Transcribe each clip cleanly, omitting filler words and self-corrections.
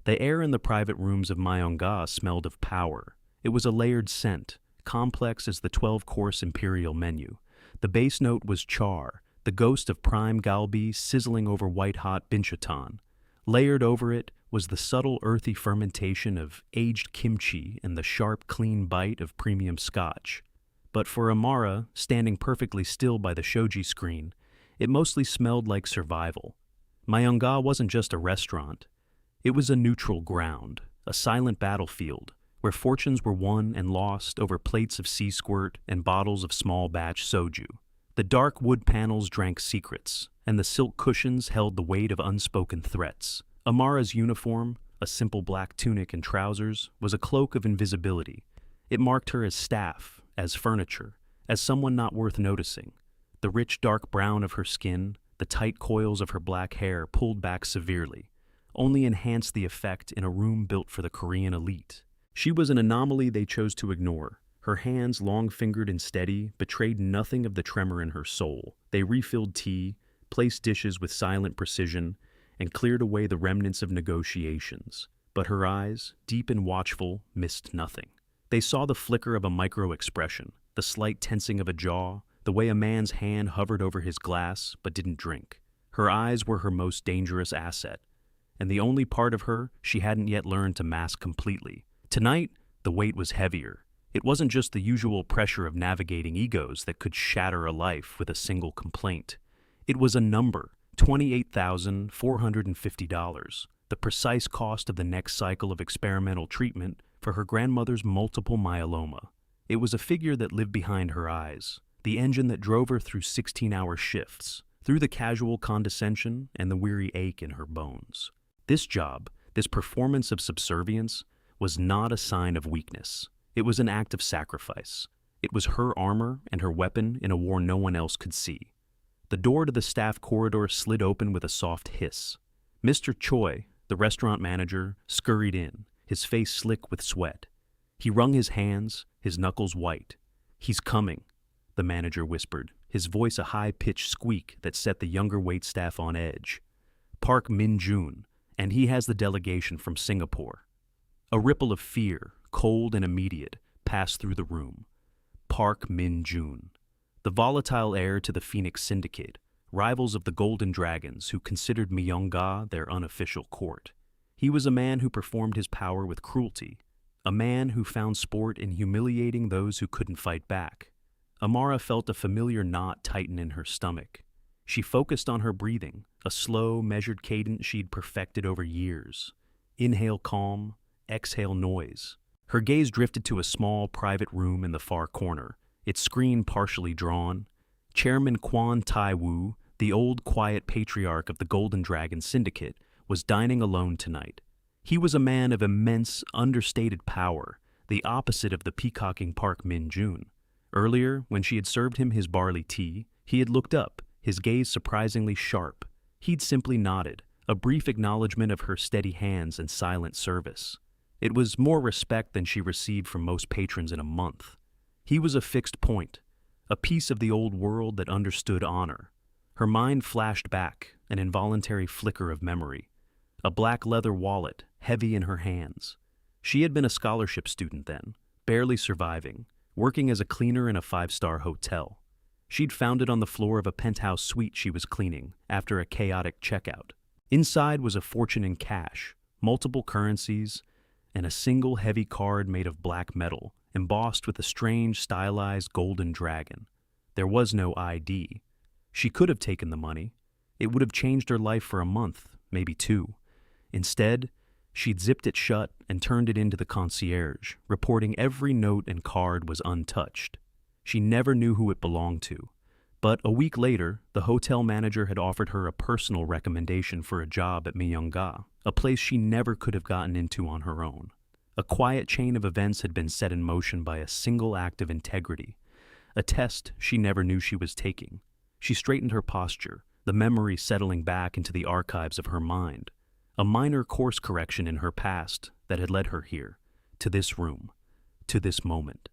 The air in the private rooms of Myonga smelled of power. It was a layered scent, complex as the 12-course imperial menu. The base note was char, the ghost of prime galbi sizzling over white-hot binchotan. Layered over it was the subtle earthy fermentation of aged kimchi and the sharp, clean bite of premium scotch. But for Amara, standing perfectly still by the shoji screen, it mostly smelled like survival. Myonga wasn't just a restaurant. It was a neutral ground, a silent battlefield, where fortunes were won and lost over plates of sea squirt and bottles of small-batch soju. The dark wood panels drank secrets, and the silk cushions held the weight of unspoken threats. Amara's uniform, a simple black tunic and trousers, was a cloak of invisibility. It marked her as staff, as furniture, as someone not worth noticing. The rich dark brown of her skin, the tight coils of her black hair pulled back severely, only enhanced the effect in a room built for the Korean elite. She was an anomaly they chose to ignore. Her hands, long-fingered and steady, betrayed nothing of the tremor in her soul. They refilled tea, placed dishes with silent precision, and cleared away the remnants of negotiations. But her eyes, deep and watchful, missed nothing. They saw the flicker of a micro-expression, the slight tensing of a jaw, the way a man's hand hovered over his glass but didn't drink. Her eyes were her most dangerous asset, and the only part of her she hadn't yet learned to mask completely. Tonight, the weight was heavier. It wasn't just the usual pressure of navigating egos that could shatter a life with a single complaint. It was a number, $28,450, the precise cost of the next cycle of experimental treatment for her grandmother's multiple myeloma. It was a figure that lived behind her eyes, the engine that drove her through 16-hour shifts, through the casual condescension and the weary ache in her bones. This job, this performance of subservience, was not a sign of weakness. It was an act of sacrifice. It was her armor and her weapon in a war no one else could see. The door to the staff corridor slid open with a soft hiss. Mr. Choi, the restaurant manager, scurried in, his face slick with sweat. He wrung his hands, his knuckles white. "He's coming," the manager whispered, his voice a high-pitched squeak that set the younger waitstaff on edge. "Park Min-jun, and he has the delegation from Singapore." A ripple of fear, cold and immediate, passed through the room. Park Min-jun, the volatile heir to the Phoenix Syndicate, rivals of the Golden Dragons who considered Myonga their unofficial court. He was a man who performed his power with cruelty, a man who found sport in humiliating those who couldn't fight back. Amara felt a familiar knot tighten in her stomach. She focused on her breathing, a slow, measured cadence she'd perfected over years. Inhale calm, exhale noise. Her gaze drifted to a small, private room in the far corner, its screen partially drawn. Chairman Kwon Tai-woo, the old, quiet patriarch of the Golden Dragon Syndicate, was dining alone tonight. He was a man of immense, understated power, the opposite of the peacocking Park Min-jun. Earlier, when she had served him his barley tea, he had looked up, his gaze surprisingly sharp. He'd simply nodded, a brief acknowledgement of her steady hands and silent service. It was more respect than she received from most patrons in a month. He was a fixed point, a piece of the old world that understood honor. Her mind flashed back, an involuntary flicker of memory. A black leather wallet, heavy in her hands. She had been a scholarship student then, barely surviving, working as a cleaner in a 5-star hotel. She'd found it on the floor of a penthouse suite she was cleaning after a chaotic checkout. Inside was a fortune in cash, multiple currencies, and a single heavy card made of black metal, embossed with a strange stylized golden dragon. There was no ID. She could have taken the money. It would have changed her life for a month, maybe 2. Instead, she'd zipped it shut and turned it into the concierge, reporting every note and card was untouched. She never knew who it belonged to. But a week later, the hotel manager had offered her a personal recommendation for a job at Myonga, a place she never could have gotten into on her own. A quiet chain of events had been set in motion by a single act of integrity, a test she never knew she was taking. She straightened her posture, the memory settling back into the archives of her mind. A minor course correction in her past that had led her here, to this room, to this moment.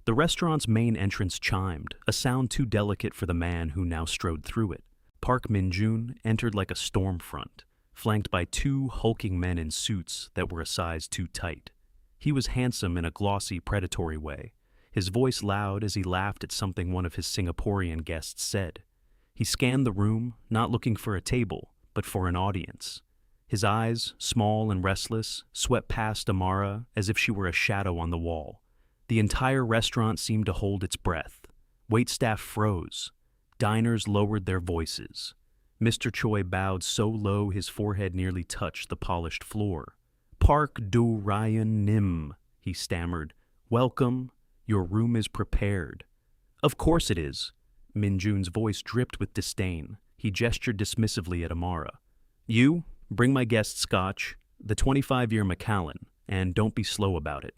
The restaurant's main entrance chimed, a sound too delicate for the man who now strode through it. Park Min-jun entered like a storm front, flanked by two hulking men in suits that were a size too tight. He was handsome in a glossy, predatory way, his voice loud as he laughed at something one of his Singaporean guests said. He scanned the room, not looking for a table, but for an audience. His eyes, small and restless, swept past Amara as if she were a shadow on the wall. The entire restaurant seemed to hold its breath. Waitstaff froze. Diners lowered their voices. Mr. Choi bowed so low his forehead nearly touched the polished floor. "Park Do Ryan Nim," he stammered. "Welcome. Your room is prepared." "Of course it is." Min Jun's voice dripped with disdain. He gestured dismissively at Amara. "You, bring my guest scotch, the 25-year Macallan, and don't be slow about it."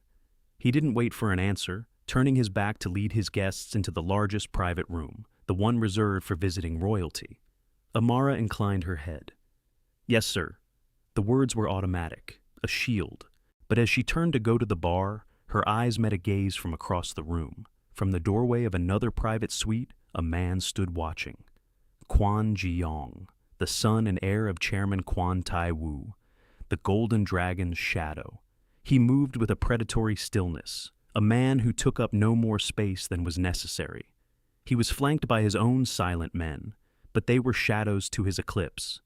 He didn't wait for an answer, turning his back to lead his guests into the largest private room, the one reserved for visiting royalty. Amara inclined her head. "Yes, sir." The words were automatic, a shield, but as she turned to go to the bar, her eyes met a gaze from across the room. From the doorway of another private suite, a man stood watching. Quan Ji-yong, the son and heir of Chairman Quan Tai-woo, the Golden Dragon's shadow. He moved with a predatory stillness, a man who took up no more space than was necessary. He was flanked by his own silent men, but they were shadows to his eclipse.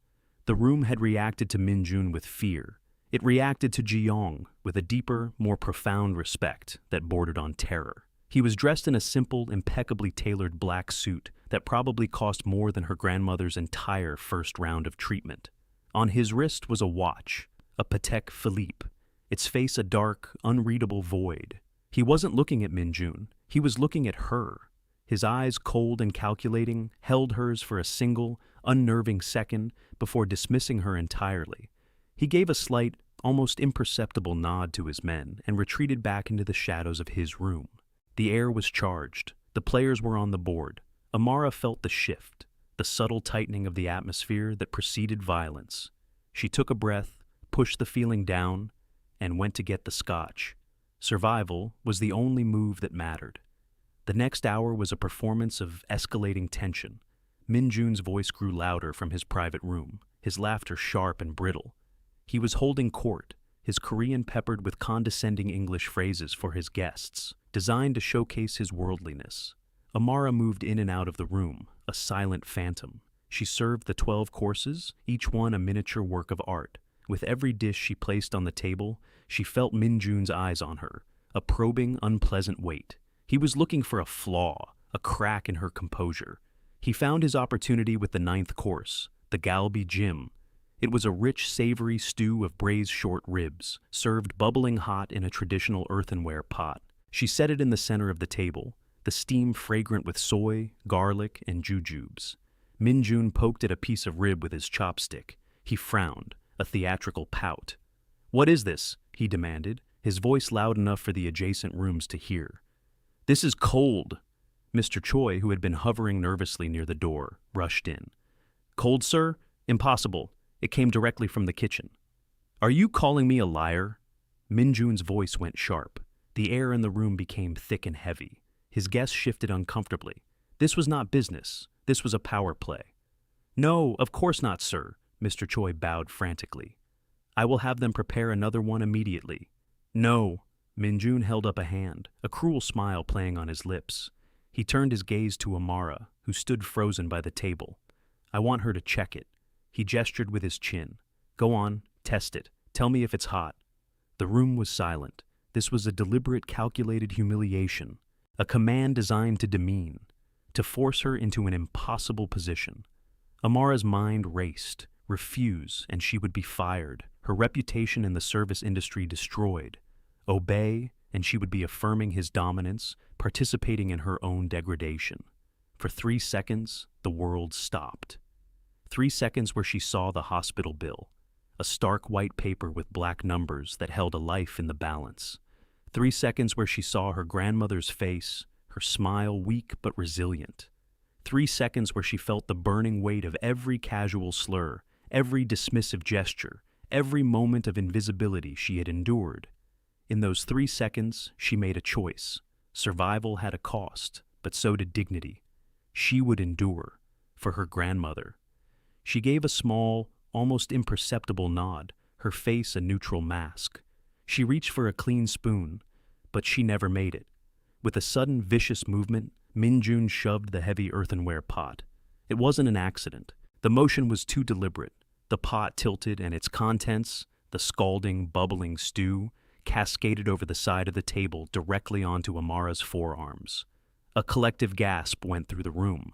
The room had reacted to Min Jun with fear. It reacted to Ji-yong with a deeper, more profound respect that bordered on terror. He was dressed in a simple, impeccably tailored black suit that probably cost more than her grandmother's entire first round of treatment. On his wrist was a watch, a Patek Philippe, its face a dark, unreadable void. He wasn't looking at Min Jun, he was looking at her. His eyes, cold and calculating, held hers for a single, unnerving second before dismissing her entirely. He gave a slight, almost imperceptible nod to his men and retreated back into the shadows of his room. The air was charged. The players were on the board. Amara felt the shift, the subtle tightening of the atmosphere that preceded violence. She took a breath, pushed the feeling down, and went to get the scotch. Survival was the only move that mattered. The next hour was a performance of escalating tension. Min Jun's voice grew louder from his private room, his laughter sharp and brittle. He was holding court, his Korean peppered with condescending English phrases for his guests, designed to showcase his worldliness. Amara moved in and out of the room, a silent phantom. She served the 12 courses, each one a miniature work of art. With every dish she placed on the table, she felt Min Jun's eyes on her, a probing, unpleasant weight. He was looking for a flaw, a crack in her composure. He found his opportunity with the 9th course, the Galbi Jim. It was a rich, savory stew of braised short ribs, served bubbling hot in a traditional earthenware pot. She set it in the center of the table, the steam fragrant with soy, garlic, and jujubes. Min Jun poked at a piece of rib with his chopstick. He frowned, a theatrical pout. "What is this?" he demanded, his voice loud enough for the adjacent rooms to hear. "This is cold." Mr. Choi, who had been hovering nervously near the door, rushed in. "Cold, sir? Impossible. It came directly from the kitchen." "Are you calling me a liar?" Min Jun's voice went sharp. The air in the room became thick and heavy. His guests shifted uncomfortably. This was not business. This was a power play. "No, of course not, sir." Mr. Choi bowed frantically. "I will have them prepare another one immediately." "No." Min Jun held up a hand, a cruel smile playing on his lips. He turned his gaze to Amara, who stood frozen by the table. "I want her to check it." He gestured with his chin. "Go on, test it. Tell me if it's hot." The room was silent. This was a deliberate, calculated humiliation, a command designed to demean, to force her into an impossible position. Amara's mind raced. Refuse, and she would be fired, her reputation in the service industry destroyed. Obey, and she would be affirming his dominance, participating in her own degradation. For 3 seconds, the world stopped. 3 seconds where she saw the hospital bill, a stark white paper with black numbers that held a life in the balance. 3 seconds where she saw her grandmother's face, her smile weak but resilient. 3 seconds where she felt the burning weight of every casual slur, every dismissive gesture, every moment of invisibility she had endured. In those 3 seconds, she made a choice. Survival had a cost, but so did dignity. She would endure, for her grandmother. She gave a small, almost imperceptible nod, her face a neutral mask. She reached for a clean spoon, but she never made it. With a sudden, vicious movement, Min-jun shoved the heavy earthenware pot. It wasn't an accident. The motion was too deliberate. The pot tilted and its contents, the scalding, bubbling stew, cascaded over the side of the table directly onto Amara's forearms. A collective gasp went through the room.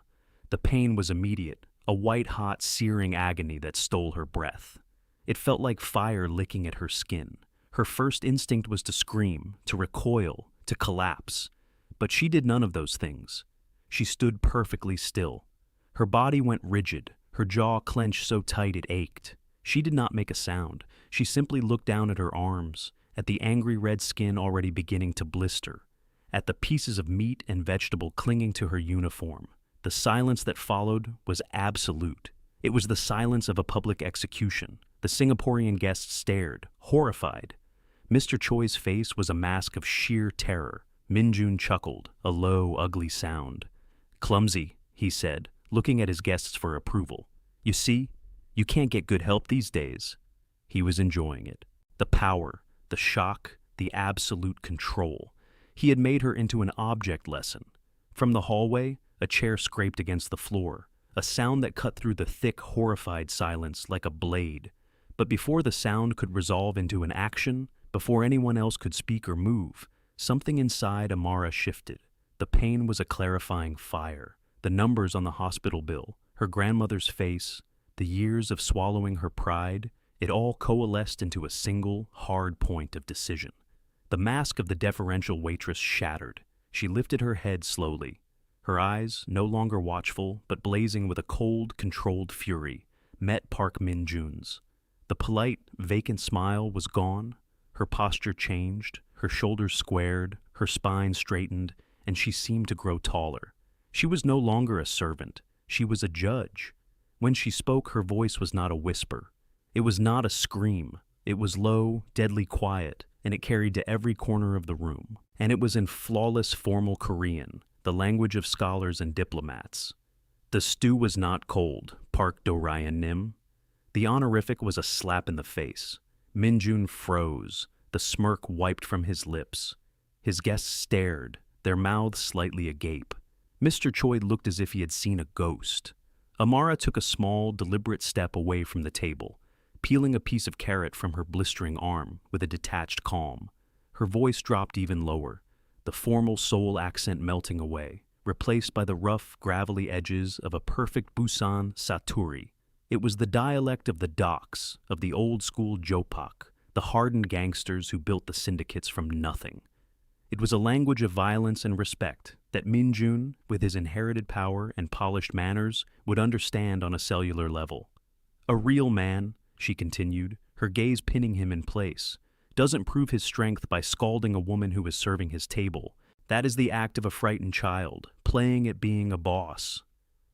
The pain was immediate, a white-hot, searing agony that stole her breath. It felt like fire licking at her skin. Her first instinct was to scream, to recoil, to collapse. But she did none of those things. She stood perfectly still. Her body went rigid, her jaw clenched so tight it ached. She did not make a sound. She simply looked down at her arms, at the angry red skin already beginning to blister, at the pieces of meat and vegetable clinging to her uniform. The silence that followed was absolute. It was the silence of a public execution. The Singaporean guests stared, horrified. Mr. Choi's face was a mask of sheer terror. Min-jun chuckled, a low, ugly sound. "Clumsy," he said, looking at his guests for approval. "You see, you can't get good help these days." He was enjoying it. The power, the shock, the absolute control. He had made her into an object lesson. From the hallway, a chair scraped against the floor, a sound that cut through the thick, horrified silence like a blade. But before the sound could resolve into an action, before anyone else could speak or move, something inside Amara shifted. The pain was a clarifying fire. The numbers on the hospital bill, her grandmother's face, the years of swallowing her pride, it all coalesced into a single, hard point of decision. The mask of the deferential waitress shattered. She lifted her head slowly. Her eyes, no longer watchful, but blazing with a cold, controlled fury, met Park Min-jun's. The polite, vacant smile was gone. Her posture changed, her shoulders squared, her spine straightened, and she seemed to grow taller. She was no longer a servant. She was a judge. When she spoke, her voice was not a whisper. It was not a scream. It was low, deadly quiet, and it carried to every corner of the room. And it was in flawless formal Korean, the language of scholars and diplomats. The stew was not cold, Park Do-ryan Nim. The honorific was a slap in the face. Min-jun froze, the smirk wiped from his lips. His guests stared, their mouths slightly agape. Mr. Choi looked as if he had seen a ghost. Amara took a small, deliberate step away from the table, peeling a piece of carrot from her blistering arm with a detached calm. Her voice dropped even lower, the formal Seoul accent melting away, replaced by the rough, gravelly edges of a perfect Busan Saturi. It was the dialect of the docks, of the old-school Jopak, the hardened gangsters who built the syndicates from nothing. It was a language of violence and respect that Min-jun, with his inherited power and polished manners, would understand on a cellular level. A real man, she continued, her gaze pinning him in place, doesn't prove his strength by scalding a woman who is serving his table. That is the act of a frightened child, playing at being a boss.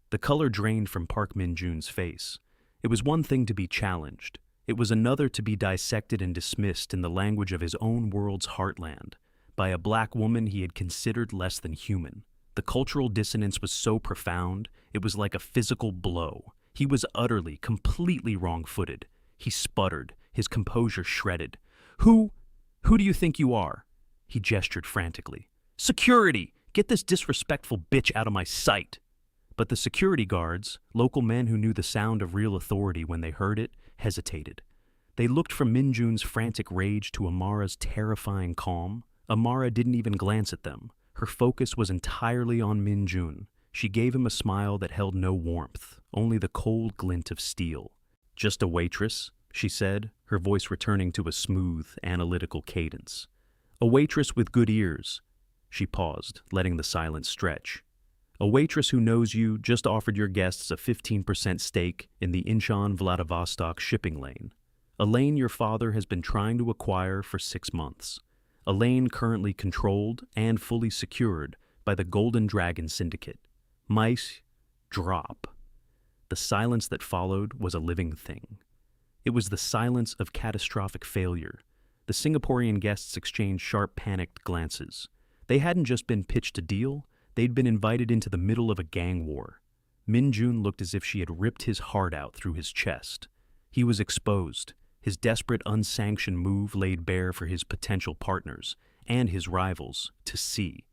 The color drained from Park Min-jun's face. It was one thing to be challenged. It was another to be dissected and dismissed in the language of his own world's heartland, by a black woman he had considered less than human. The cultural dissonance was so profound, it was like a physical blow. He was utterly, completely wrong-footed. He sputtered, his composure shredded. Who do you think you are?" He gestured frantically. "Security! Get this disrespectful bitch out of my sight!" But the security guards, local men who knew the sound of real authority when they heard it, hesitated. They looked from Min-jun's frantic rage to Amara's terrifying calm. Amara didn't even glance at them. Her focus was entirely on Min-jun. She gave him a smile that held no warmth, only the cold glint of steel. "Just a waitress," she said, her voice returning to a smooth, analytical cadence. "A waitress with good ears." She paused, letting the silence stretch. "A waitress who knows you just offered your guests a 15% stake in the Incheon-Vladivostok shipping lane. A lane your father has been trying to acquire for 6 months. A lane currently controlled and fully secured by the Golden Dragon Syndicate. Mice, drop." The silence that followed was a living thing. It was the silence of catastrophic failure. The Singaporean guests exchanged sharp, panicked glances. They hadn't just been pitched a deal, they'd been invited into the middle of a gang war. Min-jun looked as if she had ripped his heart out through his chest. He was exposed, his desperate, unsanctioned move laid bare for his potential partners and his rivals to see.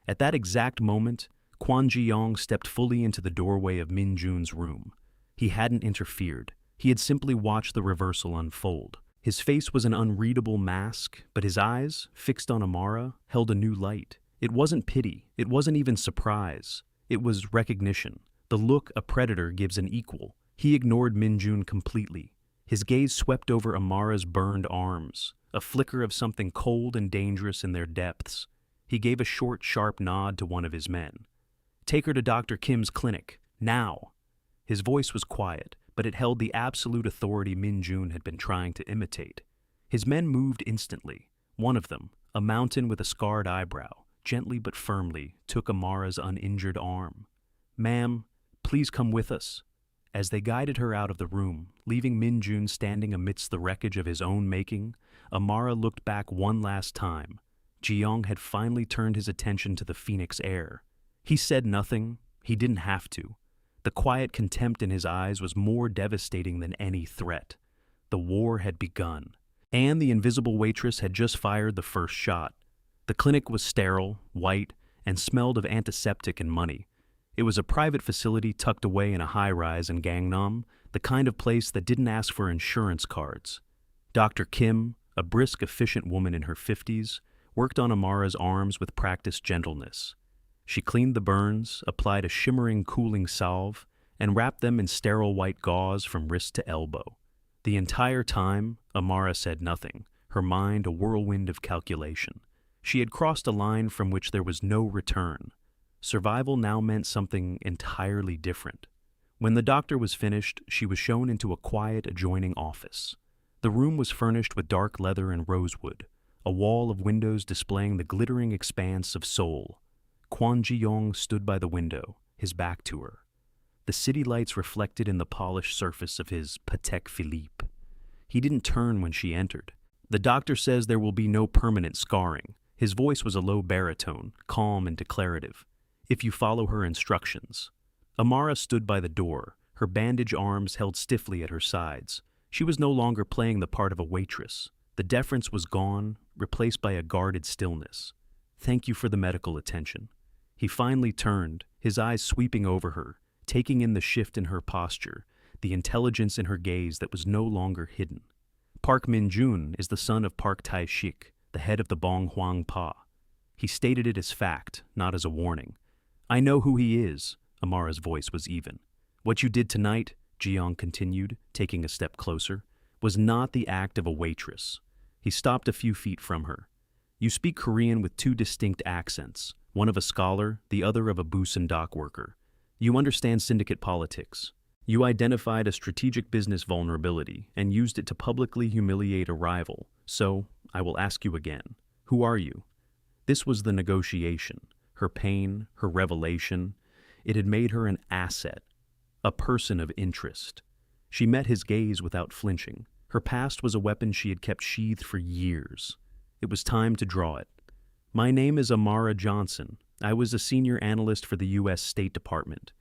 At that exact moment, Kwon Ji-young stepped fully into the doorway of Min Jun's room. He hadn't interfered. He had simply watched the reversal unfold. His face was an unreadable mask, but his eyes, fixed on Amara, held a new light. It wasn't pity. It wasn't even surprise. It was recognition. The look a predator gives an equal. He ignored Min Jun completely. His gaze swept over Amara's burned arms, a flicker of something cold and dangerous in their depths. He gave a short, sharp nod to one of his men. "Take her to Dr. Kim's clinic, now." His voice was quiet, but it held the absolute authority Min Jun had been trying to imitate. His men moved instantly. One of them, a mountain with a scarred eyebrow, gently but firmly took Amara's uninjured arm. "Ma'am, please come with us." As they guided her out of the room, leaving Min Jun standing amidst the wreckage of his own making, Amara looked back one last time. Ji-young had finally turned his attention to the Phoenix heir. He said nothing. He didn't have to. The quiet contempt in his eyes was more devastating than any threat. The war had begun, and the invisible waitress had just fired the first shot. The clinic was sterile, white, and smelled of antiseptic and money. It was a private facility tucked away in a high-rise in Gangnam, the kind of place that didn't ask for insurance cards. Dr. Kim, a brisk, efficient woman in her 50s, worked on Amara's arms with practiced gentleness. She cleaned the burns, applied a shimmering, cooling salve, and wrapped them in sterile white gauze from wrist to elbow. The entire time, Amara said nothing, her mind a whirlwind of calculation. She had crossed a line from which there was no return. Survival now meant something entirely different. When the doctor was finished, she was shown into a quiet adjoining office. The room was furnished with dark leather and rosewood, a wall of windows displaying the glittering expanse of Seoul. Kwon Ji-young stood by the window, his back to her. The city lights reflected in the polished surface of his Patek Philippe. He didn't turn when she entered. "The doctor says there will be no permanent scarring." His voice was a low baritone, calm and declarative. "If you follow her instructions." Amara stood by the door, her bandaged arms held stiffly at her sides. She was no longer playing the part of a waitress. The deference was gone, replaced by a guarded stillness. "Thank you for the medical attention." He finally turned, his eyes sweeping over her, taking in the shift in her posture, the intelligence in her gaze that was no longer hidden. "Park Min Jun is the son of Park Tae-shik, the head of the Bong Hwang Pa." He stated it as fact, not as a warning. "I know who he is." Amara's voice was even. "What you did tonight," Ji-young continued, taking a step closer, "was not the act of a waitress." He stopped a few feet from her. "You speak Korean with two distinct accents, one of a scholar, the other of a Busan dock worker. You understand syndicate politics. You identified a strategic business vulnerability and used it to publicly humiliate a rival. So, I will ask you again, who are you?" This was the negotiation. Her pain, her revelation, it had made her an asset, a person of interest. She met his gaze without flinching. Her past was a weapon she had kept sheathed for years. It was time to draw it. "My name is Amara Johnson. I was a senior analyst for the U.S. State Department.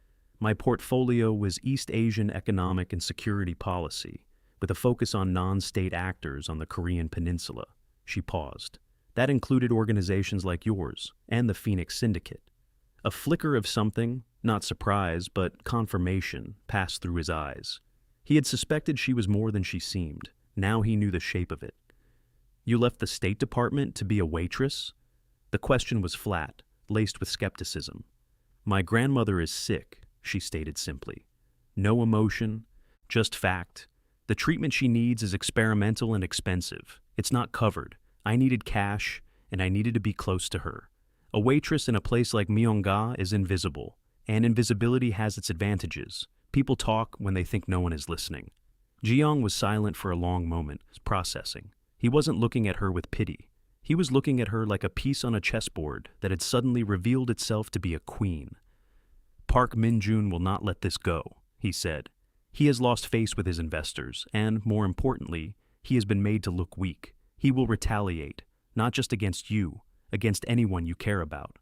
My portfolio was East Asian economic and security policy, with a focus on non-state actors on the Korean peninsula." She paused. "That included organizations like yours and the Phoenix Syndicate." A flicker of something, not surprise, but confirmation, passed through his eyes. He had suspected she was more than she seemed. Now he knew the shape of it. "You left the State Department to be a waitress?" The question was flat, laced with skepticism. "My grandmother is sick," she stated simply. No emotion, just fact. "The treatment she needs is experimental and expensive. It's not covered. I needed cash, and I needed to be close to her. A waitress in a place like Myeongga is invisible, and invisibility has its advantages. People talk when they think no one is listening." Ji-young was silent for a long moment, processing. He wasn't looking at her with pity. He was looking at her like a piece on a chessboard that had suddenly revealed itself to be a queen. "Park Min Jun will not let this go," he said. "He has lost face with his investors, and, more importantly, he has been made to look weak. He will retaliate, not just against you, against anyone you care about."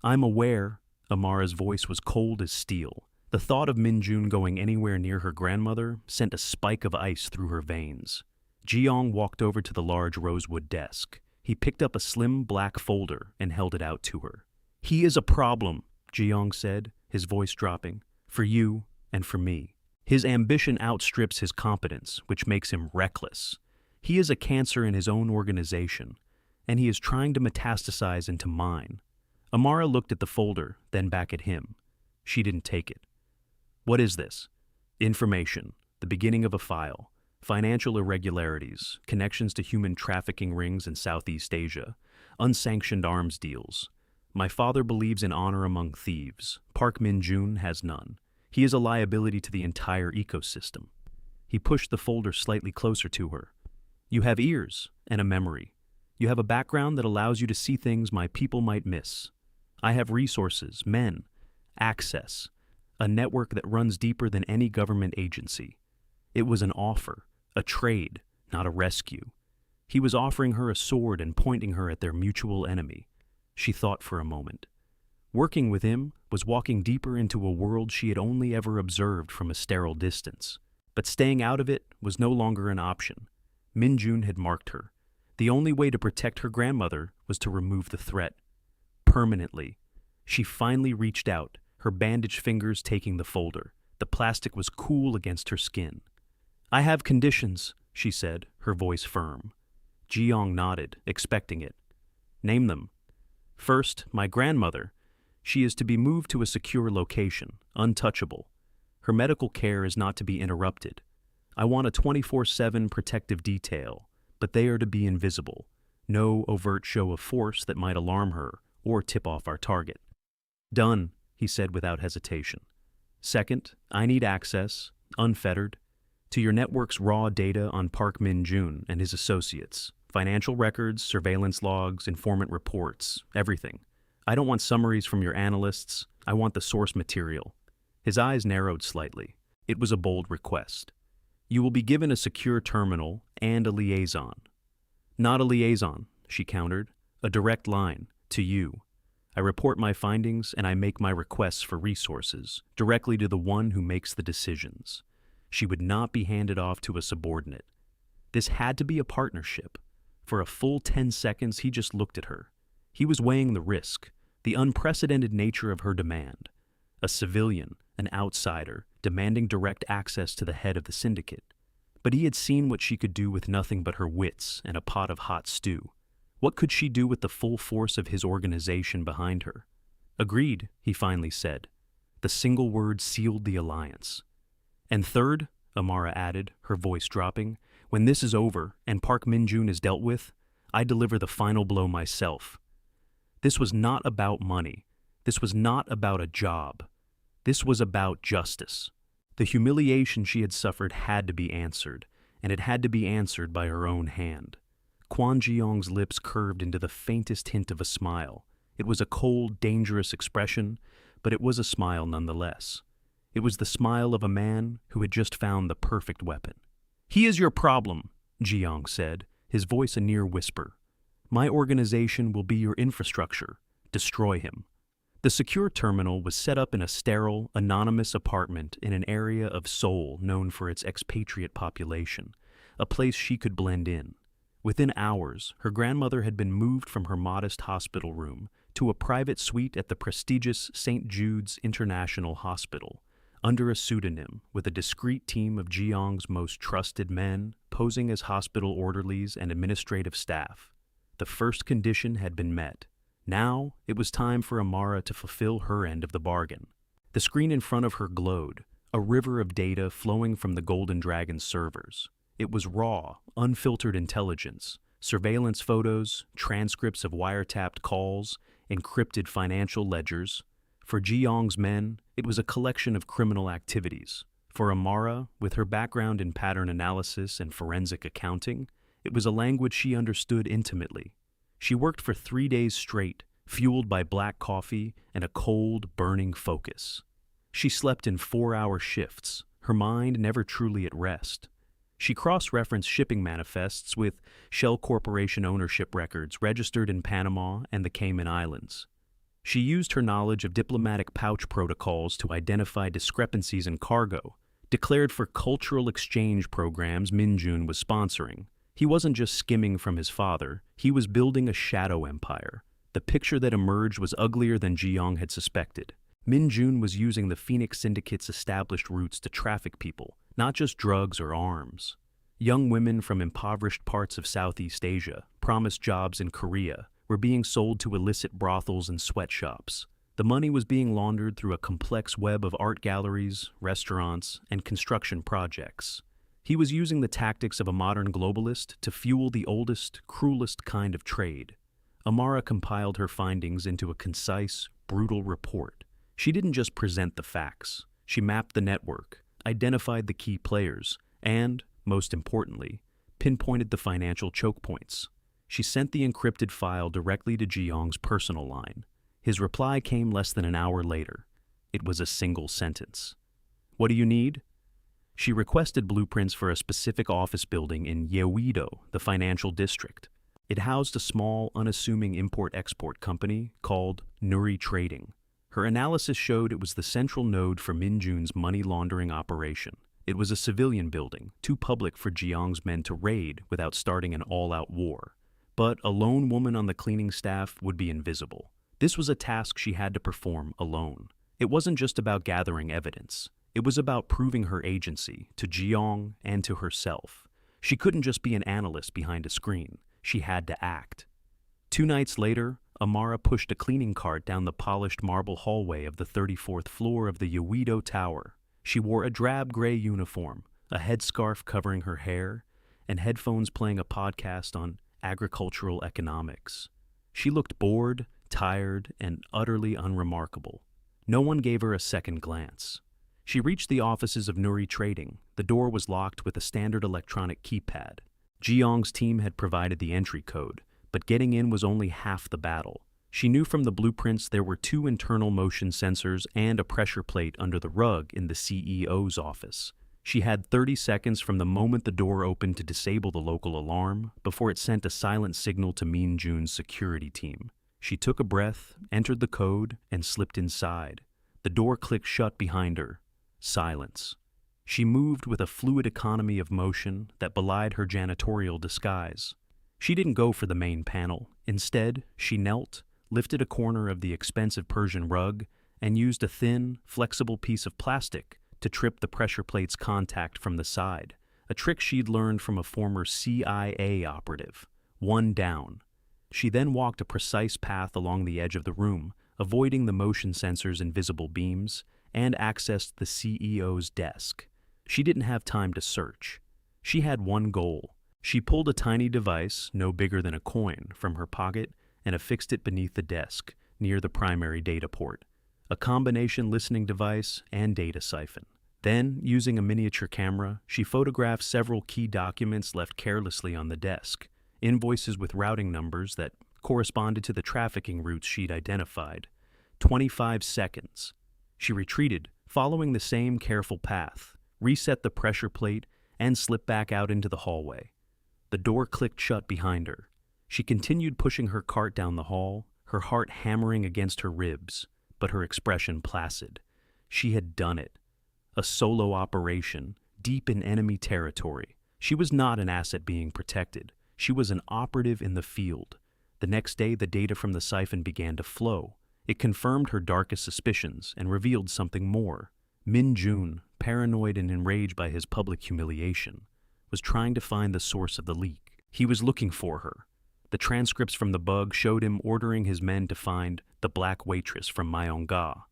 "I'm aware." Amara's voice was cold as steel. The thought of Minjun going anywhere near her grandmother sent a spike of ice through her veins. Jiang walked over to the large rosewood desk. He picked up a slim black folder and held it out to her. "He is a problem," Jiang said, his voice dropping, "for you and for me. His ambition outstrips his competence, which makes him reckless. He is a cancer in his own organization, and he is trying to metastasize into mine." Amara looked at the folder, then back at him. She didn't take it. "What is this?" "Information, the beginning of a file, financial irregularities, connections to human trafficking rings in Southeast Asia, unsanctioned arms deals. My father believes in honor among thieves. Park Min-jun has none. He is a liability to the entire ecosystem." He pushed the folder slightly closer to her. "You have ears and a memory. You have a background that allows you to see things my people might miss. I have resources, men, access, a network that runs deeper than any government agency." It was an offer, a trade, not a rescue. He was offering her a sword and pointing her at their mutual enemy. She thought for a moment. Working with him was walking deeper into a world she had only ever observed from a sterile distance. But staying out of it was no longer an option. Min-jun had marked her. The only way to protect her grandmother was to remove the threat. Permanently. She finally reached out, her bandaged fingers taking the folder. The plastic was cool against her skin. "I have conditions," she said, her voice firm. Jiang nodded, expecting it. "Name them." "First, my grandmother. She is to be moved to a secure location, untouchable. Her medical care is not to be interrupted. I want a 24/7 protective detail, but they are to be invisible. No overt show of force that might alarm her or tip off our target." "Done," he said without hesitation. "Second, I need access, unfettered, to your network's raw data on Park Min-jun and his associates. Financial records, surveillance logs, informant reports, everything. I don't want summaries from your analysts. I want the source material." His eyes narrowed slightly. It was a bold request. "You will be given a secure terminal and a liaison." "Not a liaison," she countered. "A direct line, to you. I report my findings and I make my requests for resources, directly to the one who makes the decisions." She would not be handed off to a subordinate. This had to be a partnership. For a full 10 seconds, he just looked at her. He was weighing the risk, the unprecedented nature of her demand. A civilian, an outsider, demanding direct access to the head of the syndicate. But he had seen what she could do with nothing but her wits and a pot of hot stew. What could she do with the full force of his organization behind her? "Agreed," he finally said. The single word sealed the alliance. "And third," Amara added, her voice dropping, "when this is over and Park Min-jun is dealt with, I deliver the final blow myself." This was not about money. This was not about a job. This was about justice. The humiliation she had suffered had to be answered, and it had to be answered by her own hand. Quan Jiang's lips curved into the faintest hint of a smile. It was a cold, dangerous expression, but it was a smile nonetheless. It was the smile of a man who had just found the perfect weapon. "He is your problem," Jiang said, his voice a near whisper. "My organization will be your infrastructure. Destroy him." The secure terminal was set up in a sterile, anonymous apartment in an area of Seoul known for its expatriate population, a place she could blend in. Within hours, her grandmother had been moved from her modest hospital room to a private suite at the prestigious St. Jude's International Hospital, under a pseudonym with a discreet team of Jiang's most trusted men posing as hospital orderlies and administrative staff. The first condition had been met. Now it was time for Amara to fulfill her end of the bargain. The screen in front of her glowed, a river of data flowing from the Golden Dragon servers. It was raw, unfiltered intelligence, surveillance photos, transcripts of wiretapped calls, encrypted financial ledgers. For Jiang's men, it was a collection of criminal activities. For Amara, with her background in pattern analysis and forensic accounting, it was a language she understood intimately. She worked for 3 days straight, fueled by black coffee and a cold, burning focus. She slept in 4-hour shifts, her mind never truly at rest. She cross-referenced shipping manifests with Shell Corporation ownership records registered in Panama and the Cayman Islands. She used her knowledge of diplomatic pouch protocols to identify discrepancies in cargo, declared for cultural exchange programs Minjun was sponsoring. He wasn't just skimming from his father, he was building a shadow empire. The picture that emerged was uglier than Ji-young had suspected. Minjun was using the Phoenix Syndicate's established routes to traffic people, not just drugs or arms. Young women from impoverished parts of Southeast Asia, promised jobs in Korea, were being sold to illicit brothels and sweatshops. The money was being laundered through a complex web of art galleries, restaurants, and construction projects. He was using the tactics of a modern globalist to fuel the oldest, cruelest kind of trade. Amara compiled her findings into a concise, brutal report. She didn't just present the facts. She mapped the network, identified the key players, and, most importantly, pinpointed the financial choke points. She sent the encrypted file directly to Ji-young's personal line. His reply came less than an hour later. It was a single sentence. "What do you need?" She requested blueprints for a specific office building in Yeouido, the financial district. It housed a small, unassuming import-export company called Nuri Trading. Her analysis showed it was the central node for Minjun's money laundering operation. It was a civilian building, too public for Ji-young's men to raid without starting an all-out war. But a lone woman on the cleaning staff would be invisible. This was a task she had to perform alone. It wasn't just about gathering evidence. It was about proving her agency to Ji-young and to herself. She couldn't just be an analyst behind a screen. She had to act. 2 nights later, Amara pushed a cleaning cart down the polished marble hallway of the 34th floor of the Yeouido Tower. She wore a drab gray uniform, a headscarf covering her hair, and headphones playing a podcast on agricultural economics. She looked bored, tired, and utterly unremarkable. No one gave her a second glance. She reached the offices of Nuri Trading. The door was locked with a standard electronic keypad. Ji-young's team had provided the entry code, but getting in was only half the battle. She knew from the blueprints there were 2 internal motion sensors and a pressure plate under the rug in the CEO's office. She had 30 seconds from the moment the door opened to disable the local alarm before it sent a silent signal to Minjun's security team. She took a breath, entered the code, and slipped inside. The door clicked shut behind her. Silence. She moved with a fluid economy of motion that belied her janitorial disguise. She didn't go for the main panel. Instead, she knelt, lifted a corner of the expensive Persian rug, and used a thin, flexible piece of plastic to trip the pressure plate's contact from the side, a trick she'd learned from a former CIA operative. 1 down. She then walked a precise path along the edge of the room, avoiding the motion sensor's invisible beams, and accessed the CEO's desk. She didn't have time to search. She had one goal. She pulled a tiny device, no bigger than a coin, from her pocket and affixed it beneath the desk, near the primary data port. A combination listening device and data siphon. Then, using a miniature camera, she photographed several key documents left carelessly on the desk, invoices with routing numbers that corresponded to the trafficking routes she'd identified. 25 seconds. She retreated, following the same careful path, reset the pressure plate, and slipped back out into the hallway. The door clicked shut behind her. She continued pushing her cart down the hall, her heart hammering against her ribs, but her expression placid. She had done it. A solo operation, deep in enemy territory. She was not an asset being protected. She was an operative in the field. The next day, the data from the siphon began to flow. It confirmed her darkest suspicions and revealed something more. Minjun, paranoid and enraged by his public humiliation, was trying to find the source of the leak. He was looking for her. The transcripts from the bug showed him ordering his men to find the black waitress from Myeongga.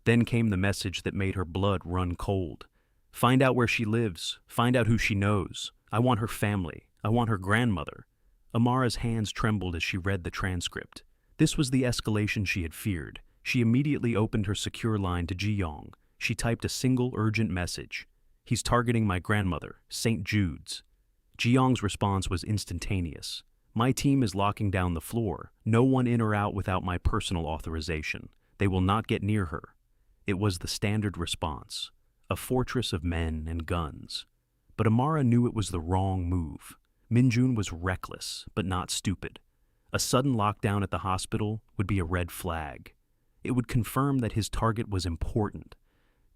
Then came the message that made her blood run cold. Find out where she lives. Find out who she knows. I want her family. I want her grandmother. Amara's hands trembled as she read the transcript. This was the escalation she had feared. She immediately opened her secure line to Ji-young. She typed a single urgent message. He's targeting my grandmother, St. Jude's. Ji-young's response was instantaneous. My team is locking down the floor. No one in or out without my personal authorization. They will not get near her. It was the standard response. A fortress of men and guns. But Amara knew it was the wrong move. Minjun was reckless, but not stupid. A sudden lockdown at the hospital would be a red flag. It would confirm that his target was important,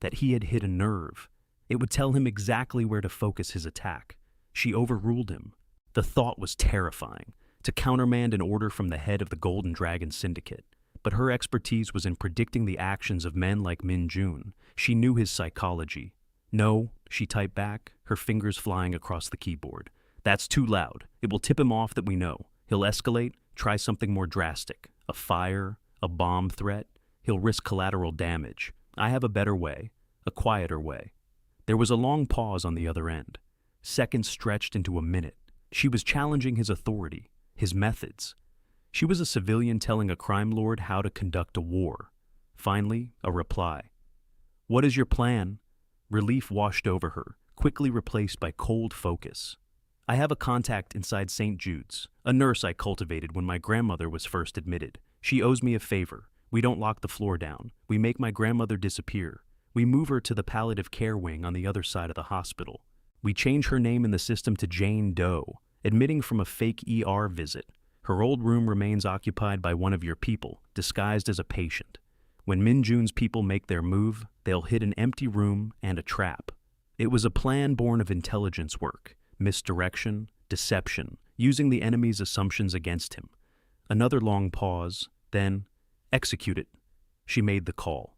that he had hit a nerve. It would tell him exactly where to focus his attack. She overruled him. The thought was terrifying, to countermand an order from the head of the Golden Dragon Syndicate. But her expertise was in predicting the actions of men like Min Jun. She knew his psychology. "No," she typed back, her fingers flying across the keyboard. "That's too loud. It will tip him off that we know. He'll escalate, try something more drastic. A fire, a bomb threat. He'll risk collateral damage. I have a better way, a quieter way." There was a long pause on the other end. Seconds stretched into a minute. She was challenging his authority, his methods. She was a civilian telling a crime lord how to conduct a war. Finally, a reply. "What is your plan?" Relief washed over her, quickly replaced by cold focus. "I have a contact inside St. Jude's, a nurse I cultivated when my grandmother was first admitted. She owes me a favor. We don't lock the floor down. We make my grandmother disappear. We move her to the palliative care wing on the other side of the hospital. We change her name in the system to Jane Doe, admitting from a fake ER visit. Her old room remains occupied by one of your people, disguised as a patient. When Min Jun's people make their move, they'll hit an empty room and a trap." It was a plan born of intelligence work, misdirection, deception, using the enemy's assumptions against him. Another long pause, then, "Execute it." She made the call.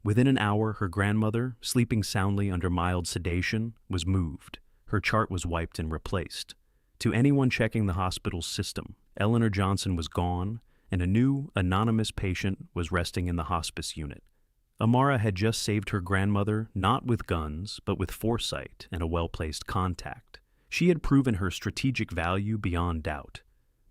Within an hour, her grandmother, sleeping soundly under mild sedation, was moved. Her chart was wiped and replaced. To anyone checking the hospital's system, Eleanor Johnson was gone, and a new, anonymous patient was resting in the hospice unit. Amara had just saved her grandmother not with guns, but with foresight and a well-placed contact. She had proven her strategic value beyond doubt.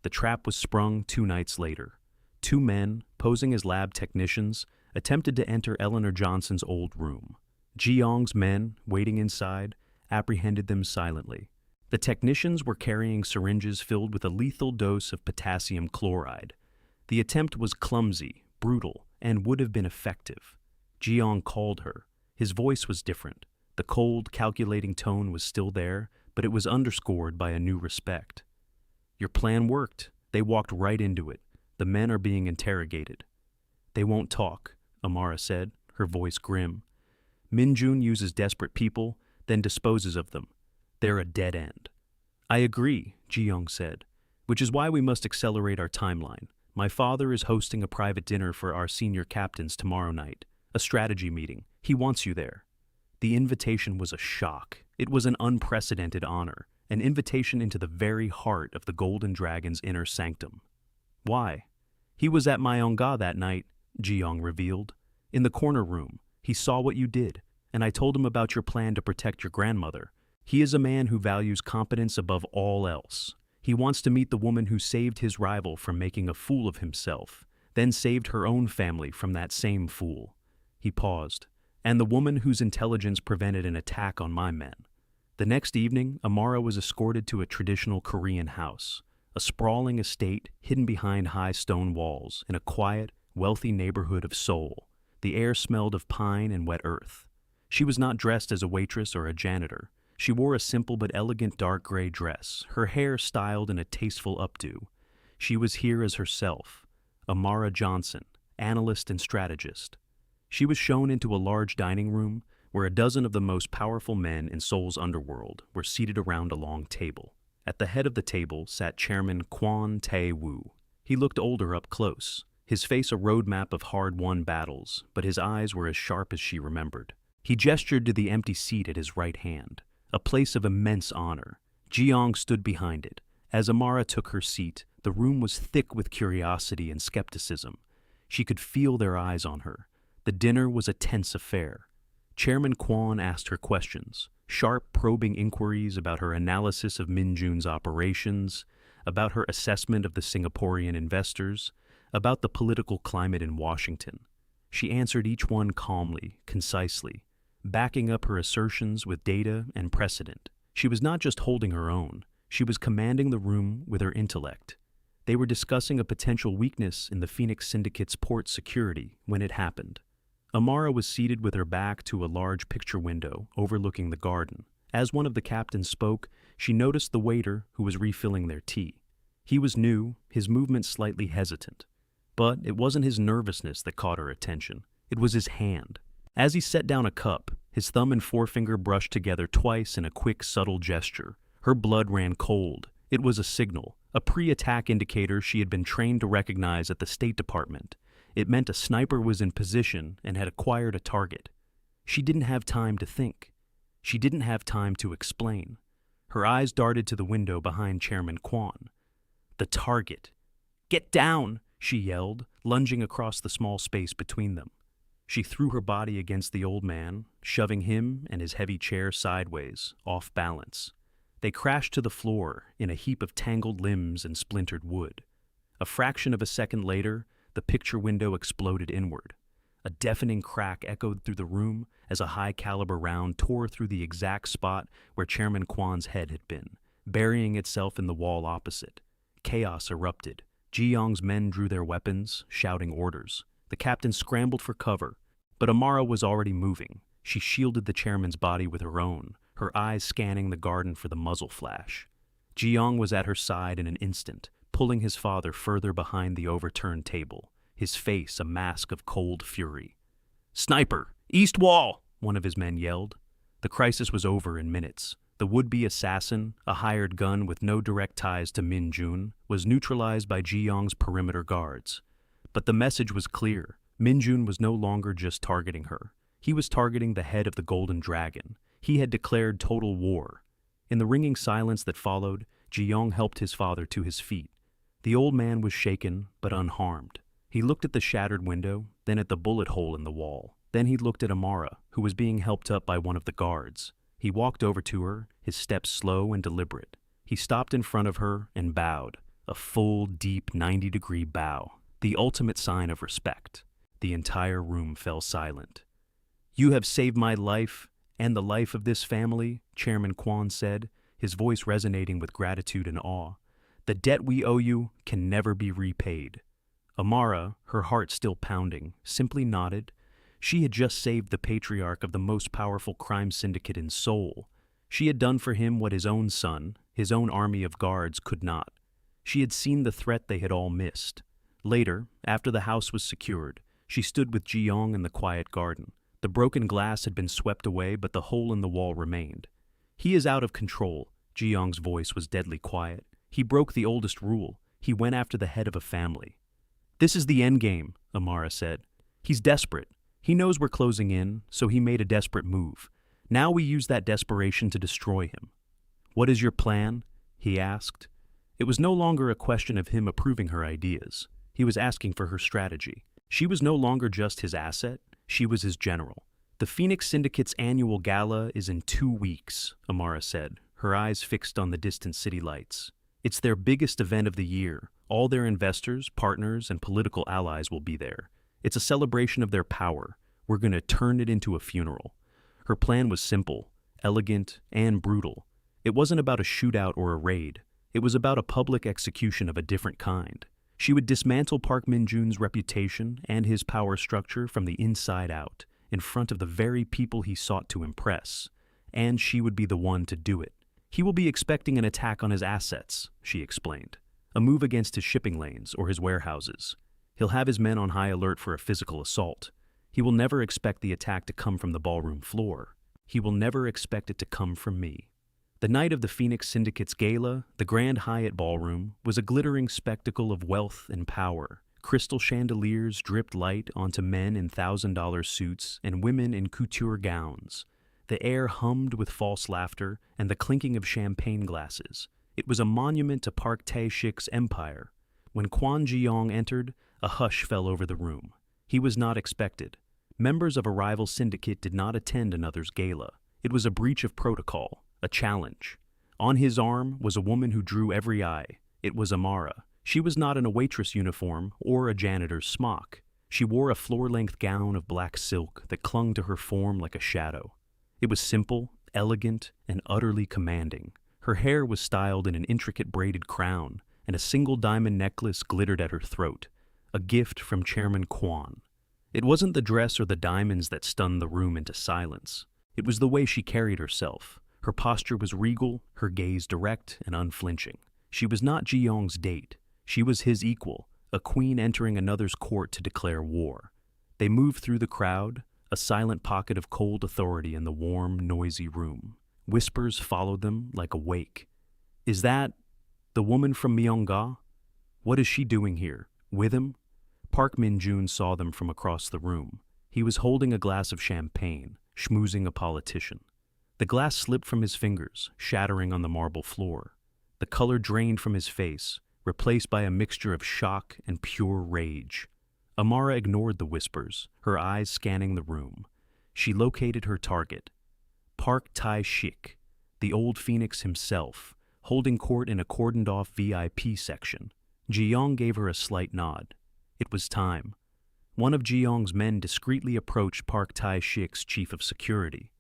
The trap was sprung 2 nights later. 2 men, posing as lab technicians, attempted to enter Eleanor Johnson's old room. Jiang's men, waiting inside, apprehended them silently. The technicians were carrying syringes filled with a lethal dose of potassium chloride. The attempt was clumsy, brutal, and would have been effective. Jiang called her. His voice was different. The cold, calculating tone was still there, but it was underscored by a new respect. "Your plan worked. They walked right into it. The men are being interrogated." "They won't talk," Amara said, her voice grim. "Min Jun uses desperate people, then disposes of them. They're a dead end." "I agree," Jiang said, "which is why we must accelerate our timeline. My father is hosting a private dinner for our senior captains tomorrow night, a strategy meeting. He wants you there." The invitation was a shock. It was an unprecedented honor, an invitation into the very heart of the Golden Dragon's inner sanctum. "Why?" "He was at Myonga that night," Jiang revealed. "In the corner room. He saw what you did, and I told him about your plan to protect your grandmother. He is a man who values competence above all else. He wants to meet the woman who saved his rival from making a fool of himself, then saved her own family from that same fool." He paused. "And the woman whose intelligence prevented an attack on my men." The next evening, Amara was escorted to a traditional Korean house, a sprawling estate hidden behind high stone walls in a quiet, wealthy neighborhood of Seoul. The air smelled of pine and wet earth. She was not dressed as a waitress or a janitor. She wore a simple but elegant dark gray dress, her hair styled in a tasteful updo. She was here as herself, Amara Johnson, analyst and strategist. She was shown into a large dining room where a dozen of the most powerful men in Seoul's underworld were seated around a long table. At the head of the table sat Chairman Kwon Tae-woo. He looked older up close, his face a roadmap of hard-won battles, but his eyes were as sharp as she remembered. He gestured to the empty seat at his right hand, a place of immense honor. Jiang stood behind it. As Amara took her seat, the room was thick with curiosity and skepticism. She could feel their eyes on her. The dinner was a tense affair. Chairman Kwon asked her questions, sharp, probing inquiries about her analysis of Min Jun's operations, about her assessment of the Singaporean investors, about the political climate in Washington. She answered each one calmly, concisely, backing up her assertions with data and precedent. She was not just holding her own, she was commanding the room with her intellect. They were discussing a potential weakness in the Phoenix Syndicate's port security when it happened. Amara was seated with her back to a large picture window overlooking the garden. As one of the captains spoke, she noticed the waiter who was refilling their tea. He was new, his movements slightly hesitant. But it wasn't his nervousness that caught her attention. It was his hand. As he set down a cup, his thumb and forefinger brushed together twice in a quick, subtle gesture. Her blood ran cold. It was a signal, a pre-attack indicator she had been trained to recognize at the State Department. It meant a sniper was in position and had acquired a target. She didn't have time to think. She didn't have time to explain. Her eyes darted to the window behind Chairman Kwan. The target. "Get down!" she yelled, lunging across the small space between them. She threw her body against the old man, shoving him and his heavy chair sideways, off balance. They crashed to the floor in a heap of tangled limbs and splintered wood. A fraction of a second later, the picture window exploded inward. A deafening crack echoed through the room as a high-caliber round tore through the exact spot where Chairman Kwan's head had been, burying itself in the wall opposite. Chaos erupted. Ji Yong's men drew their weapons, shouting orders. The captain scrambled for cover, but Amara was already moving. She shielded the chairman's body with her own, her eyes scanning the garden for the muzzle flash. Ji Yong was at her side in an instant, pulling his father further behind the overturned table, his face a mask of cold fury. "Sniper! East wall!" one of his men yelled. The crisis was over in minutes. The would-be assassin, a hired gun with no direct ties to Min Jun, was neutralized by Ji Yong's perimeter guards. But the message was clear. Min Jun was no longer just targeting her. He was targeting the head of the Golden Dragon. He had declared total war. In the ringing silence that followed, Ji Yong helped his father to his feet. The old man was shaken, but unharmed. He looked at the shattered window, then at the bullet hole in the wall. Then he looked at Amara, who was being helped up by one of the guards. He walked over to her, his steps slow and deliberate. He stopped in front of her and bowed, a full, deep 90-degree bow, the ultimate sign of respect. The entire room fell silent. "You have saved my life and the life of this family," Chairman Kwan said, his voice resonating with gratitude and awe. "The debt we owe you can never be repaid." Amara, her heart still pounding, simply nodded. She had just saved the patriarch of the most powerful crime syndicate in Seoul. She had done for him what his own son, his own army of guards, could not. She had seen the threat they had all missed. Later, after the house was secured, she stood with Ji Yong in the quiet garden. The broken glass had been swept away, but the hole in the wall remained. "He is out of control." Ji Yong's voice was deadly quiet. "He broke the oldest rule. He went after the head of a family." "This is the endgame," Amara said. "He's desperate. He knows we're closing in, so he made a desperate move. Now we use that desperation to destroy him." "What is your plan?" he asked. It was no longer a question of him approving her ideas. He was asking for her strategy. She was no longer just his asset, she was his general. "The Phoenix Syndicate's annual gala is in 2 weeks, Amara said, her eyes fixed on the distant city lights. "It's their biggest event of the year. All their investors, partners, and political allies will be there. It's a celebration of their power. We're going to turn it into a funeral." Her plan was simple, elegant, and brutal. It wasn't about a shootout or a raid. It was about a public execution of a different kind. She would dismantle Park Min-jun's reputation and his power structure from the inside out, in front of the very people he sought to impress. And she would be the one to do it. "He will be expecting an attack on his assets," she explained. "A move against his shipping lanes or his warehouses. He'll have his men on high alert for a physical assault. He will never expect the attack to come from the ballroom floor. He will never expect it to come from me." The night of the Phoenix Syndicate's gala, the Grand Hyatt Ballroom, was a glittering spectacle of wealth and power. Crystal chandeliers dripped light onto men in $1,000 suits and women in couture gowns. The air hummed with false laughter and the clinking of champagne glasses. It was a monument to Park Tae-shik's empire. When Kwon Ji-yong entered, a hush fell over the room. He was not expected. Members of a rival syndicate did not attend another's gala. It was a breach of protocol, a challenge. On his arm was a woman who drew every eye. It was Amara. She was not in a waitress uniform or a janitor's smock. She wore a floor-length gown of black silk that clung to her form like a shadow. It was simple, elegant, and utterly commanding. Her hair was styled in an intricate braided crown, and a single diamond necklace glittered at her throat, a gift from Chairman Kwan. It wasn't the dress or the diamonds that stunned the room into silence. It was the way she carried herself. Her posture was regal, her gaze direct and unflinching. She was not Ji Yong's date. She was his equal, a queen entering another's court to declare war. They moved through the crowd, a silent pocket of cold authority in the warm, noisy room. Whispers followed them like a wake. Is that the woman from Myeongga? What is she doing here? With him? Park Min-jun saw them from across the room. He was holding a glass of champagne, schmoozing a politician. The glass slipped from his fingers, shattering on the marble floor. The color drained from his face, replaced by a mixture of shock and pure rage. Amara ignored the whispers, her eyes scanning the room. She located her target. Park Tae-shik, the old phoenix himself, holding court in a cordoned-off VIP section. Ji-young gave her a slight nod. It was time. One of Ji-young's men discreetly approached Park Tae-shik's chief of security.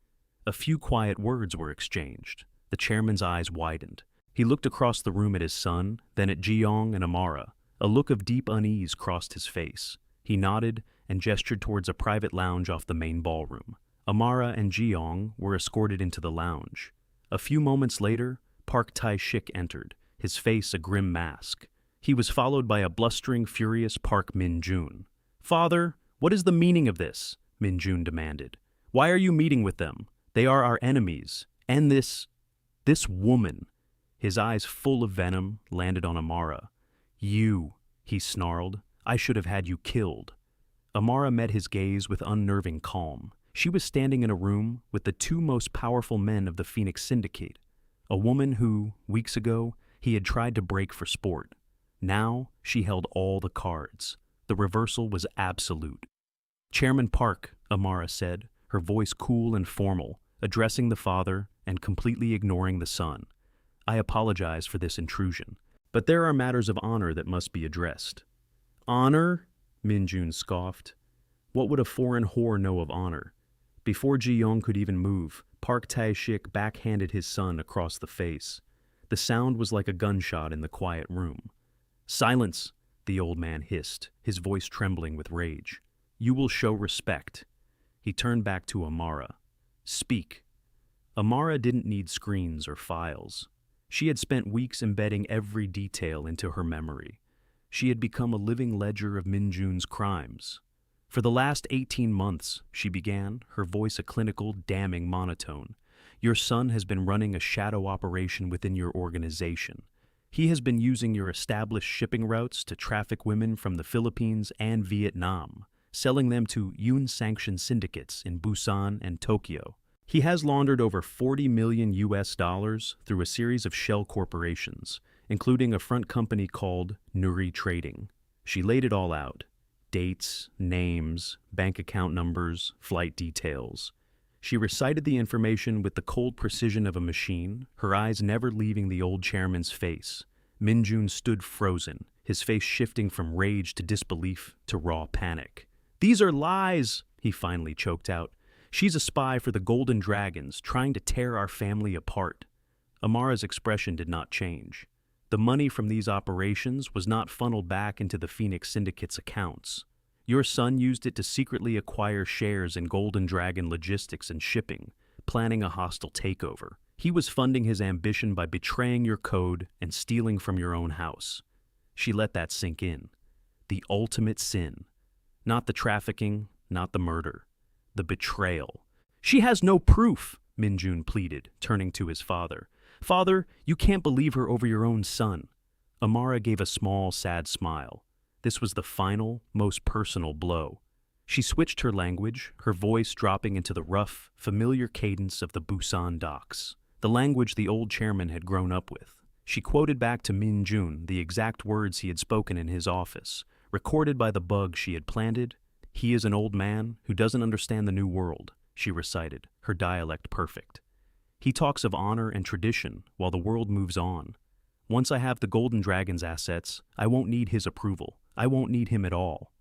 A few quiet words were exchanged. The chairman's eyes widened. He looked across the room at his son, then at Ji-young and Amara. A look of deep unease crossed his face. He nodded and gestured towards a private lounge off the main ballroom. Amara and Ji-young were escorted into the lounge. A few moments later, Park Tae-shik entered, his face a grim mask. He was followed by a blustering, furious Park Min-jun. "Father, what is the meaning of this?" Min-jun demanded. "Why are you meeting with them? They are our enemies. And this woman." His eyes full of venom landed on Amara. "You," he snarled. "I should have had you killed." Amara met his gaze with unnerving calm. She was standing in a room with the two most powerful men of the Phoenix Syndicate, a woman who, weeks ago, he had tried to break for sport. Now, she held all the cards. The reversal was absolute. "Chairman Park," Amara said, her voice cool and formal, addressing the father and completely ignoring the son. "I apologize for this intrusion, but there are matters of honor that must be addressed." "Honor?" Min-jun scoffed. What would a foreign whore know of honor? Before Ji-young could even move, Park Tae-shik backhanded his son across the face. The sound was like a gunshot in the quiet room. "Silence," the old man hissed, his voice trembling with rage. "You will show respect." He turned back to Amara. "Speak." Amara didn't need screens or files. She had spent weeks embedding every detail into her memory. She had become a living ledger of Min-jun's crimes. "For the last 18 months, she began, her voice a clinical, damning monotone. "Your son has been running a shadow operation within your organization. He has been using your established shipping routes to traffic women from the Philippines and Vietnam, selling them to Yun-sanctioned syndicates in Busan and Tokyo. He has laundered over $40 million through a series of shell corporations, including a front company called Nuri Trading." She laid it all out. Dates, names, bank account numbers, flight details. She recited the information with the cold precision of a machine, her eyes never leaving the old chairman's face. Min-jun stood frozen, his face shifting from rage to disbelief to raw panic. "These are lies," he finally choked out. "She's a spy for the Golden Dragons, trying to tear our family apart." Amara's expression did not change. The money from these operations was not funneled back into the Phoenix Syndicate's accounts. Your son used it to secretly acquire shares in Golden Dragon Logistics and Shipping, planning a hostile takeover. He was funding his ambition by betraying your code and stealing from your own house. She let that sink in. The ultimate sin. Not the trafficking, not the murder. The betrayal. "She has no proof," Min-jun pleaded, turning to his father. "Father, you can't believe her over your own son." Amara gave a small, sad smile. This was the final, most personal blow. She switched her language, her voice dropping into the rough, familiar cadence of the Busan docks, the language the old chairman had grown up with. She quoted back to Min-jun the exact words he had spoken in his office, recorded by the bug she had planted. "He is an old man who doesn't understand the new world," she recited, her dialect perfect. "He talks of honor and tradition while the world moves on. Once I have the Golden Dragon's assets, I won't need his approval. I won't need him at all."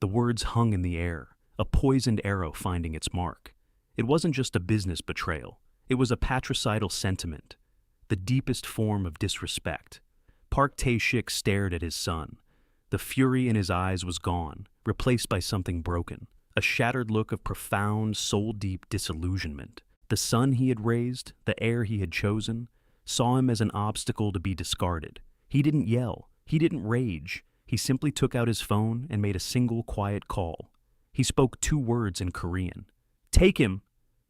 The words hung in the air, a poisoned arrow finding its mark. It wasn't just a business betrayal. It was a patricidal sentiment, the deepest form of disrespect. Park Tae-shik stared at his son. The fury in his eyes was gone, replaced by something broken, a shattered look of profound, soul-deep disillusionment. The son he had raised, the heir he had chosen, saw him as an obstacle to be discarded. He didn't yell. He didn't rage. He simply took out his phone and made a single quiet call. He spoke 2 words in Korean. "Take him!"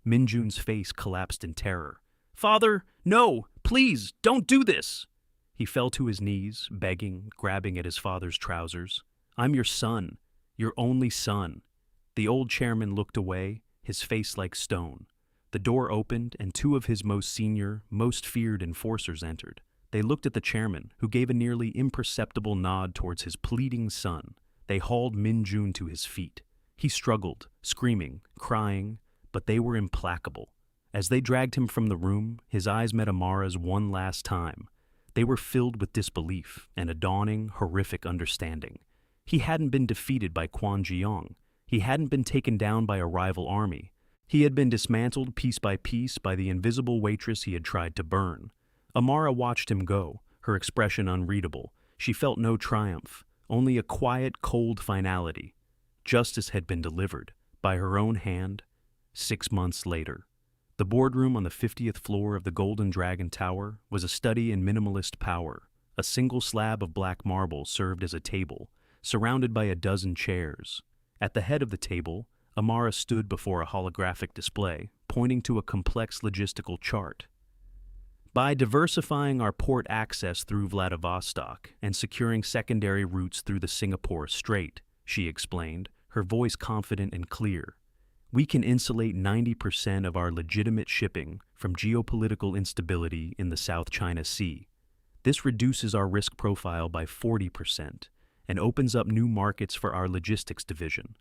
Minjun's face collapsed in terror. "Father, no! Please, don't do this!" He fell to his knees, begging, grabbing at his father's trousers. "I'm your son, your only son." The old chairman looked away, his face like stone. The door opened, and 2 of his most senior, most feared enforcers entered. They looked at the chairman, who gave a nearly imperceptible nod towards his pleading son. They hauled Minjun to his feet. He struggled, screaming, crying, but they were implacable. As they dragged him from the room, his eyes met Amara's one last time. They were filled with disbelief and a dawning, horrific understanding. He hadn't been defeated by Quan Jiang. He hadn't been taken down by a rival army. He had been dismantled piece by piece by the invisible waitress he had tried to burn. Amara watched him go, her expression unreadable. She felt no triumph, only a quiet, cold finality. Justice had been delivered, by her own hand, 6 months later. The boardroom on the 50th floor of the Golden Dragon Tower was a study in minimalist power. A single slab of black marble served as a table, surrounded by a dozen chairs. At the head of the table, Amara stood before a holographic display, pointing to a complex logistical chart. By diversifying our port access through Vladivostok and securing secondary routes through the Singapore Strait, she explained, her voice confident and clear, we can insulate 90% of our legitimate shipping from geopolitical instability in the South China Sea. This reduces our risk profile by 40% and opens up new markets for our logistics division.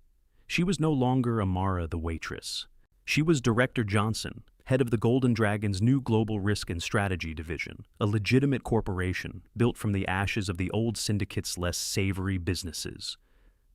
She was no longer Amara the waitress. She was Director Johnson, head of the Golden Dragon's new Global Risk and Strategy Division, a legitimate corporation built from the ashes of the old syndicate's less savory businesses.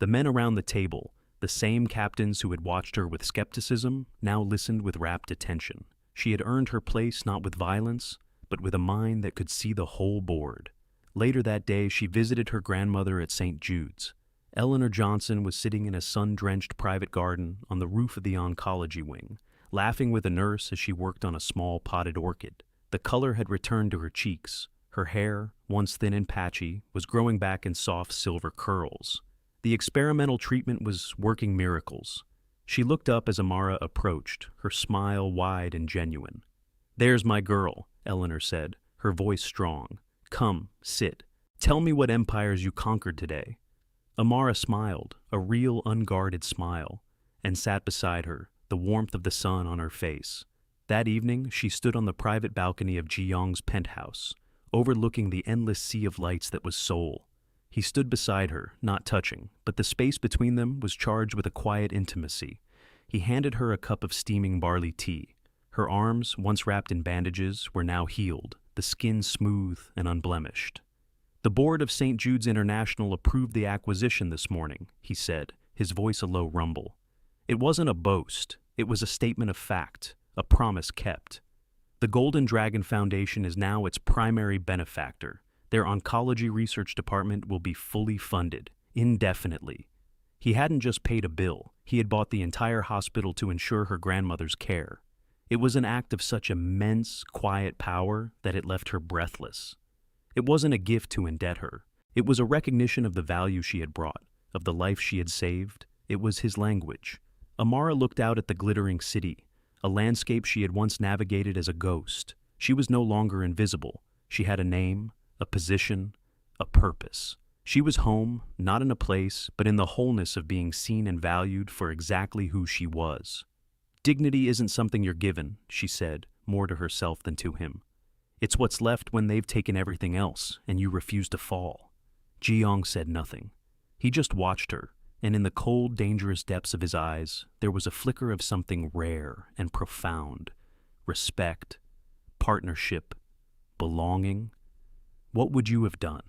The men around the table, the same captains who had watched her with skepticism, now listened with rapt attention. She had earned her place not with violence, but with a mind that could see the whole board. Later that day, she visited her grandmother at St. Jude's. Eleanor Johnson was sitting in a sun-drenched private garden on the roof of the oncology wing, laughing with a nurse as she worked on a small potted orchid. The color had returned to her cheeks. Her hair, once thin and patchy, was growing back in soft silver curls. The experimental treatment was working miracles. She looked up as Amara approached, her smile wide and genuine. "There's my girl," Eleanor said, her voice strong. "Come, sit. Tell me what empires you conquered today." Amara smiled, a real unguarded smile, and sat beside her, the warmth of the sun on her face. That evening, she stood on the private balcony of Jiang's penthouse, overlooking the endless sea of lights that was Seoul. He stood beside her, not touching, but the space between them was charged with a quiet intimacy. He handed her a cup of steaming barley tea. Her arms, once wrapped in bandages, were now healed, the skin smooth and unblemished. "The board of St. Jude's International approved the acquisition this morning," he said, his voice a low rumble. It wasn't a boast, it was a statement of fact, a promise kept. The Golden Dragon Foundation is now its primary benefactor. Their oncology research department will be fully funded, indefinitely. He hadn't just paid a bill, he had bought the entire hospital to ensure her grandmother's care. It was an act of such immense, quiet power that it left her breathless. It wasn't a gift to indebt her. It was a recognition of the value she had brought, of the life she had saved. It was his language. Amara looked out at the glittering city, a landscape she had once navigated as a ghost. She was no longer invisible. She had a name, a position, a purpose. She was home, not in a place, but in the wholeness of being seen and valued for exactly who she was. "Dignity isn't something you're given," she said, more to herself than to him. "It's what's left when they've taken everything else and you refuse to fall." Jiang said nothing. He just watched her, and in the cold, dangerous depths of his eyes, there was a flicker of something rare and profound. Respect, partnership, belonging. What would you have done?